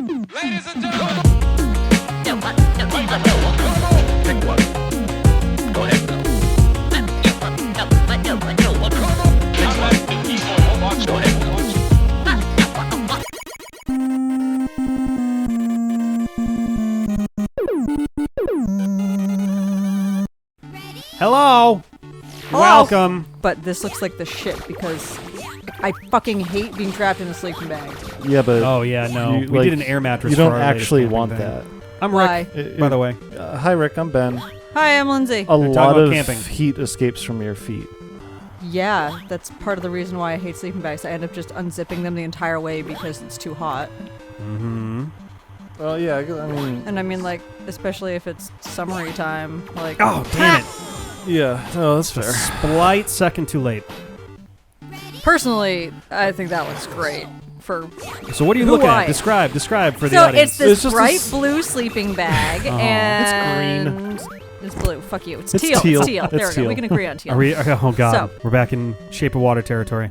Ladies and gentlemen. Pick one. Go ahead, Bill. Go ahead. Hello. Welcome. But this looks like the shit because I fucking hate being trapped in a sleeping bag. Yeah, but Oh yeah, no. You, We like, did an air mattress. you for don't our latest actually camping want thing. that. I'm Why? Rick, by the way. Hi, Rick. I'm Ben. Hi, I'm Lindsay. A talking lot about of camping. heat escapes from your feet. Yeah, that's part of the reason why I hate sleeping bags. I end up just unzipping them the entire way because it's too hot. Mm-hmm. Well, yeah, I mean... And I mean, like, especially if it's summery time. Like, Oh, damn it. Yeah, no, that's fair. Slight second too late. personally, I think that looks great. For So what are you Who looking I- at? Describe for the so audience. it's this It's just bright this- blue sleeping bag, Oh, and it's blue. Fuck you. It's It's teal. teal. It's teal. There It's we go. We teal. can agree on teal. Are we? Oh god, So- we're back in Shape of Water territory.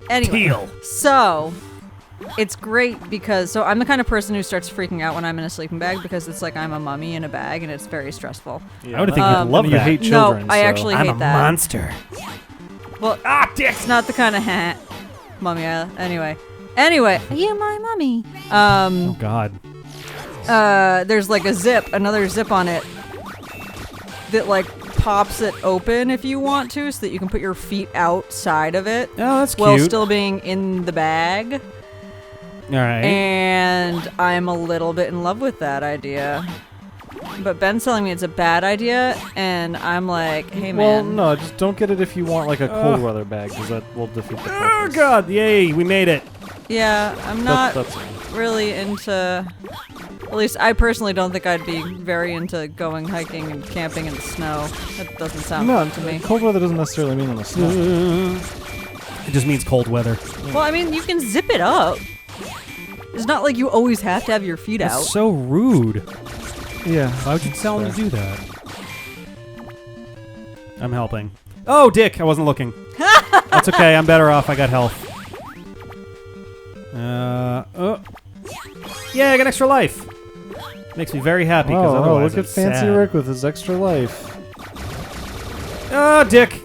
Anyway, Teal. so it's great because I'm the kind of person who starts freaking out when I'm in a sleeping bag because it's like I'm a mummy in a bag and it's very stressful. Yeah, I would think you'd love you that. hate children. No, I so- actually I'm hate a that. monster. Well, it's not the kind of mummy. Anyway, are you my mummy? Oh god. There's like another zip on it that like pops it open if you want to, so that you can put your feet outside of it Oh, that's while cute. still being in the bag. All right. And I'm a little bit in love with that idea. But Ben's telling me it's a bad idea, and I'm like, hey Well, man. no, just don't get it if you want like a cold weather bag, because that will defeat the Oh purpose. god, yay, we made it. Yeah, I'm not That's really into. At least I personally don't think I'd be very into going hiking and camping in the snow. That doesn't sound no, fun to me. cold weather doesn't necessarily mean in the snow. It just means cold weather. Well, I mean, you can zip it up. It's not like you always have to have your feet out. That's so rude. Yeah. Why would you tell him to do that? I'm helping. Oh, dick! I wasn't looking. That's okay. I'm better off. I got health. Yeah, I got extra life. Makes me very happy because Oh, otherwise look at it's Fancy sad. Rick with his extra life. Ah, dick!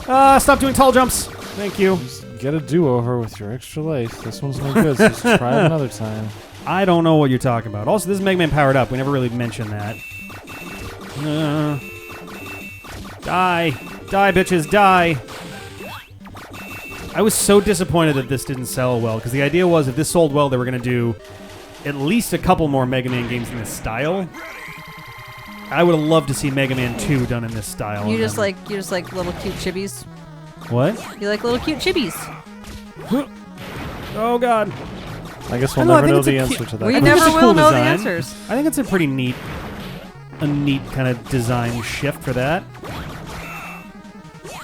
Stop doing tall jumps. Thank you. Just get a do-over with your extra life. This one's no good, so just try it another time. I don't know what you're talking about. Also, this is Mega Man powered up. We never really mentioned that. Die. Die, bitches, die. I was so disappointed that this didn't sell well, because the idea was if this sold well, they were going to do at least a couple more Mega Man games in this style. I would have loved to see Mega Man 2 done in this style. You and just then- like little cute chibis. What? You like little cute chibis. Oh, God. I guess I we'll know, I never think know it's a the cu- answer to that. We think never it's a will cool know the design. answers. I think it's a pretty neat kind of design shift for that.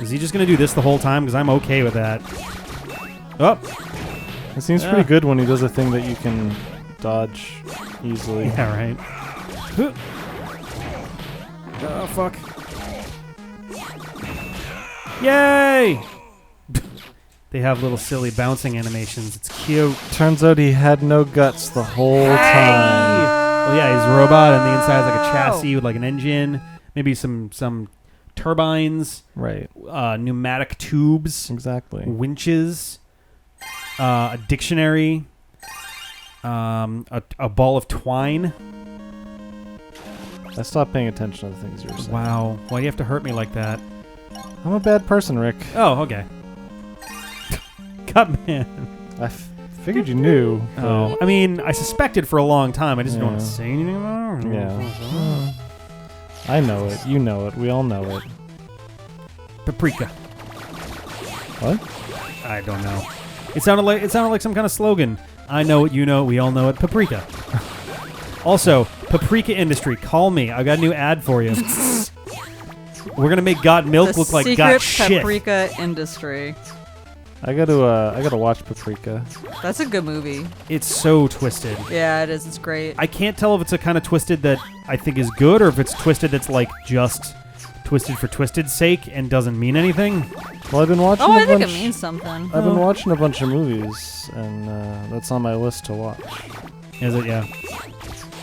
Is he just going to do this the whole time? Because I'm okay with that. Oh. It seems Yeah. pretty good when he does a thing that you can dodge easily. Yeah, right. Oh, fuck. Yay! They have little silly bouncing animations. It's cute. Turns out he had no guts the whole time. Well, yeah, he's a robot, and the inside is like a chassis with like an engine, maybe some turbines, Right. pneumatic tubes, Exactly. winches, a dictionary, a ball of twine. I stopped paying attention to the things you were saying. Wow, why do you have to hurt me like that? I'm a bad person, Rick. Oh, okay. Cutman. I figured you knew. Oh, I mean, I suspected for a long time. I just don't want to Yeah. say anything about it. Yeah. I know it. You know it. We all know it. Paprika. What? I don't know. It sounded like some kind of slogan. I know it, you know it, we all know it. Paprika. Also, Paprika Industry, call me. I got a new ad for you. We're gonna make Got Milk The look like secret Got Shit. paprika industry. I gotta watch Paprika. That's a good movie. It's so twisted. Yeah, it is. It's great. I can't tell if it's a kind of twisted that I think is good, or if it's twisted that's like just twisted for twisted's sake and doesn't mean anything. Well, I've been watching. Oh, a I think it bunch- means something. I've been watching a bunch of movies, and that's on my list to watch. Is it? Yeah.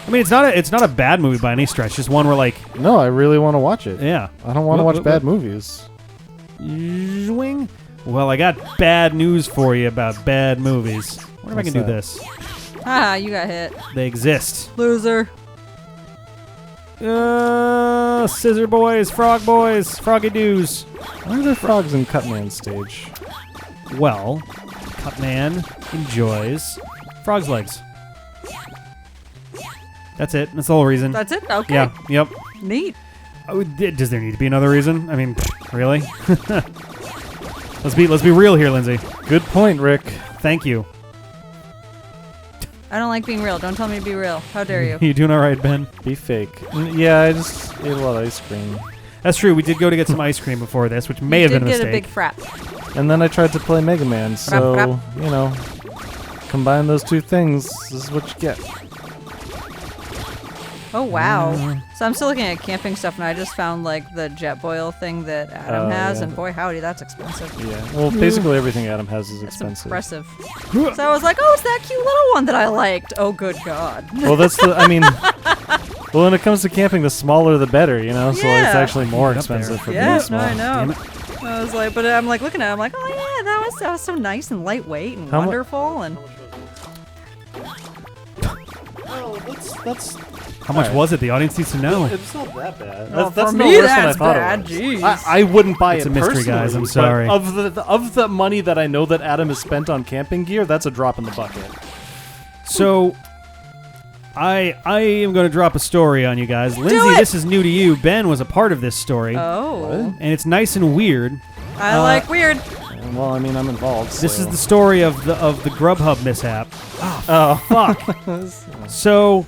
I mean, it's not a bad movie by any stretch. Just one where like. No, I really want to watch it. Yeah. I don't want to watch bad movies. Zwing. Well, I got bad news for you about bad movies. I wonder if I can do this. Ah, you got hit. They exist. Loser. Scissor boys, frog boys, froggy doos. Why are there frogs in Cutman stage? Well, Cutman enjoys frog's legs. That's it. That's the whole reason. That's it? Okay. Yeah. Yep. Neat. Oh, does there need to be another reason? I mean, really? Let's be real here, Lindsay. Good point, Rick. Thank you. I don't like being real. Don't tell me to be real. How dare you? You doing all right, Ben? Be fake. Yeah, I just ate a lot of ice cream. That's true. We did go to get some ice cream before this, which may have been a mistake. You did get a big frap. And then I tried to play Mega Man, so, you know, combine those two things, this is what you get. Oh, wow. So I'm still looking at camping stuff, and I just found, like, the jet boil thing that Adam has, and boy, howdy, that's expensive. Yeah, well, basically everything Adam has is That's expensive. impressive. So I was like, oh, it's that cute little one that I liked. Oh, good God. Well, that's the, I mean, well, when it comes to camping, the smaller the better, you know, so Yeah. it's actually more Keep it up there. expensive for Yeah, being no, small. I know. Damn it. I was like, but I'm like looking at it, I'm like, oh, yeah, that was so nice and lightweight and How mu- wonderful. And Oh, that's How much was it? The audience needs to know. It's not that bad. Well, That's for no me, worse than I that's thought bad. it was. Jeez. I wouldn't buy It's it a mystery, personally, guys. I'm but sorry. Of the money that I know that Adam has spent on camping gear, that's a drop in the bucket. So, I am going to drop a story on you guys. Lindsay, it! this is new to you. Ben was a part of this story, oh, and it's nice and weird. I like weird. And, well, I mean, I'm involved. This so. is the story of the GrubHub mishap. Oh, Fuck. So,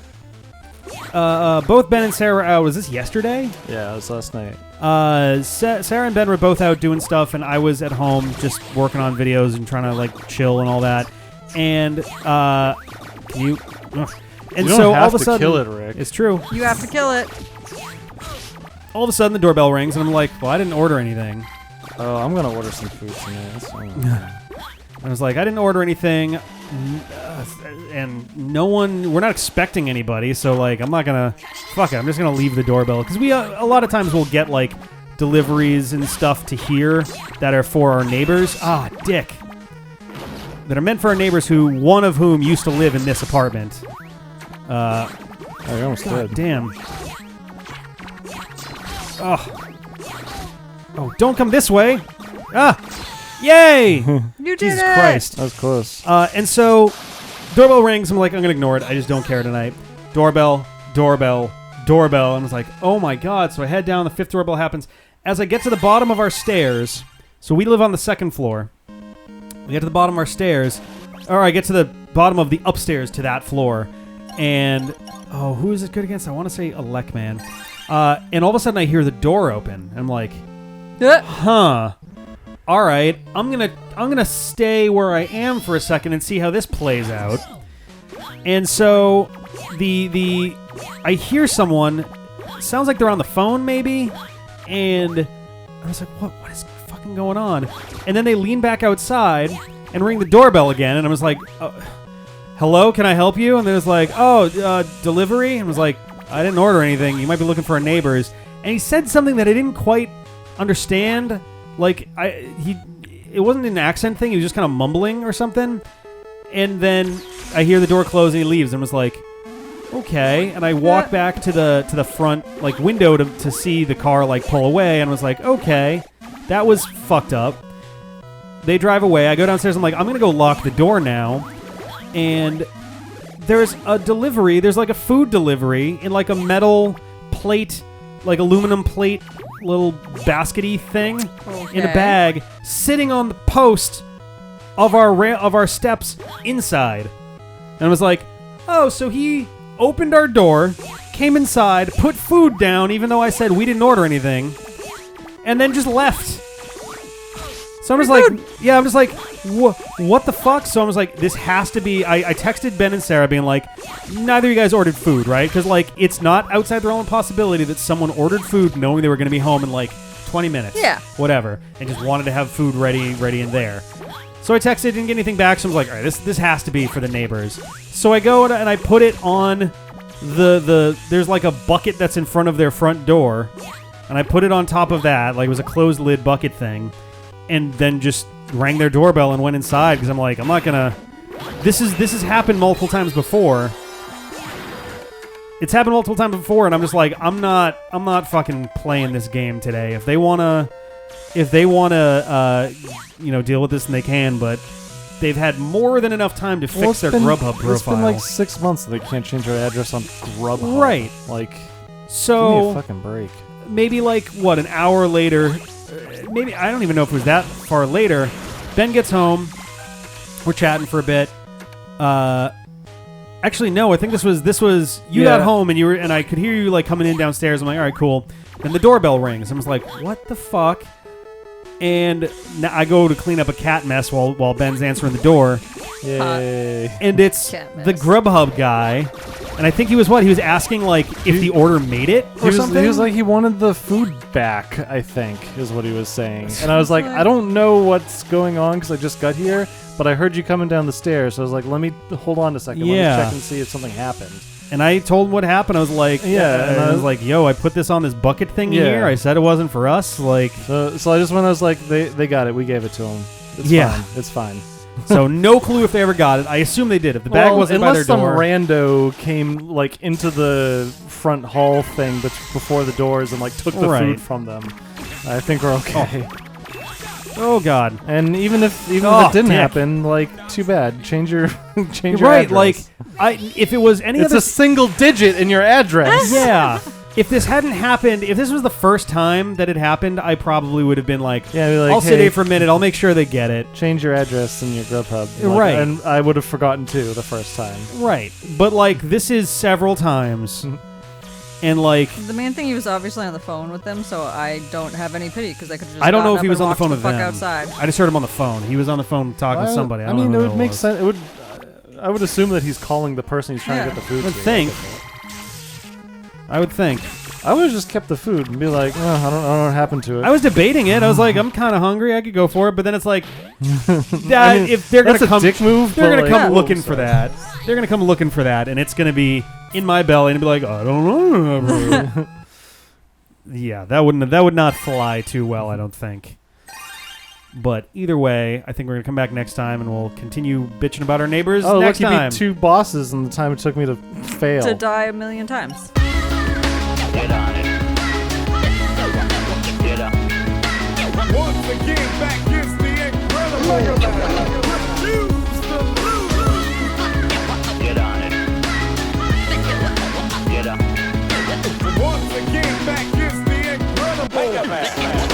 both Ben and Sarah were out. Was this yesterday? yeah, it was last night. Sarah and Ben were both out doing stuff, and I was at home just working on videos and trying to like chill and all that. And can you? Ugh. And You don't so have all of a to sudden, kill it, Rick. it's true. You have to kill it. All of a sudden, the doorbell rings, and I'm like, "Well, I didn't order anything." Oh, I'm gonna order some food tonight. That's fine. I was like, "I didn't order anything," and no one. We're not expecting anybody, so like, I'm not gonna. Fuck it. I'm just gonna leave the doorbell because we a lot of times we'll get like deliveries and stuff to here that are for our neighbors. Ah, dick. That are meant for our neighbors one of whom used to live in this apartment. Oh, you almost God did. damn. Oh, don't come this way. Ah, yay! You did Jesus it. Christ. That was close. And so, doorbell rings. I'm like, I'm going to ignore it. I just don't care tonight. Doorbell. And I was like, oh my God. So I head down. The fifth doorbell happens. As I get to the bottom of our stairs, so we live on the second floor. We get to the bottom of our stairs, or I get to the bottom of the upstairs to that floor, and who is it good against? I want to say Alec Man. And all of a sudden I hear the door open. I'm like, huh. All right, I'm gonna stay where I am for a second and see how this plays out. And so I hear someone. Sounds like they're on the phone, maybe. And I was like, what is fucking going on? And then they lean back outside and ring the doorbell again. And I was like, hello, can I help you? And they was like, delivery? And I was like, I didn't order anything. You might be looking for our neighbors. And he said something that I didn't quite understand. Like, it wasn't an accent thing. He was just kind of mumbling or something. And then I hear the door close and he leaves and was like, okay. And I walk back to the front like window to see the car like pull away and was like, okay, that was fucked up. They drive away. I go downstairs. I'm like, I'm going to go lock the door now. And there's a delivery. There's like a food delivery in like a metal plate, like aluminum plate, little baskety thing in a bag, sitting on the post of our steps inside. And I was like, oh, so he opened our door, came inside, put food down, even though I said we didn't order anything, and then just left. So I'm just like, what the fuck? So I was like, this has to be. I texted Ben and Sarah being like, neither of you guys ordered food, right? Because like, it's not outside the realm of possibility that someone ordered food knowing they were going to be home in like 20 minutes. Yeah. Whatever. And just wanted to have food ready in there. So I texted, didn't get anything back, so I was like, all right, this has to be for the neighbors. So I go and I put it on there's like a bucket that's in front of their front door, and I put it on top of that, like it was a closed lid bucket thing, and then just rang their doorbell and went inside because I'm like, I'm not gonna. This has happened multiple times before. It's happened multiple times before, and I'm just like, I'm not fucking playing this game today. If they wanna, deal with this, and they can, but they've had more than enough time to fix their GrubHub profile. It's been like 6 months that they can't change their address on GrubHub. Right. Like, so give me a fucking break. Maybe like what, an hour later? Maybe I don't even know if it was that far later. Ben gets home. We're chatting for a bit. Actually, no. I think this was you got home and I could hear you like coming in downstairs. I'm like, all right, cool. Then the doorbell rings. I was like, what the fuck? And now I go to clean up a cat mess while Ben's answering the door. Yay! And it's the GrubHub guy. And I think he was asking like if the order made it or something. He was like he wanted the food back, I think, is what he was saying. And I was like, I don't know what's going on because I just got here, but I heard you coming down the stairs. So I was like, let me hold on a second. Let me check and see if something happened. And I told him what happened. I was like, and I was like, yo, I put this on this bucket thing here. I said it wasn't for us. Like, so I just went. I was like, they got it. We gave it to them. It's fine. It's fine. So no clue if they ever got it. I assume they did. If the bag wasn't by their door, unless some rando came like into the front hall thing, but before the doors and like took the food from them, I think we're okay. Oh God! And even if it didn't happen, like too bad. Change your your right. address. Like if it was any it's other a single digit in your address. Yeah. If this hadn't happened, if this was the first time that it happened, I probably would have been like, I'll sit here for a minute. I'll make sure they get it. Change your address in your GrubHub. Right. And I would have forgotten too the first time. Right. But like this is several times. And like the main thing, he was obviously on the phone with them, so I don't have any pity because I could just. I don't know if he was on the phone the with fuck them. outside. I just heard him on the phone. He was on the phone talking to somebody. I mean, it would make sense. It would. I would assume that he's calling the person he's trying to get the food. I would think. I would have just kept the food and be like, I don't know what happened to it. I was debating it. I was like, I'm kind of hungry. I could go for it. But then it's like, if they're gonna come, dick move, they're gonna come looking for that. They're gonna come looking for that, and it's gonna be in my belly, and be like, I don't know. Yeah, that would not fly too well, I don't think. But either way, I think we're gonna come back next time, and we'll continue bitching about our neighbors next time. Oh, look, you beat 2 bosses in the time it took me to fail. To die a million times. Get on it. Get up. Once again, back is the incredible. Get on it. Get up. Once again, back is the incredible.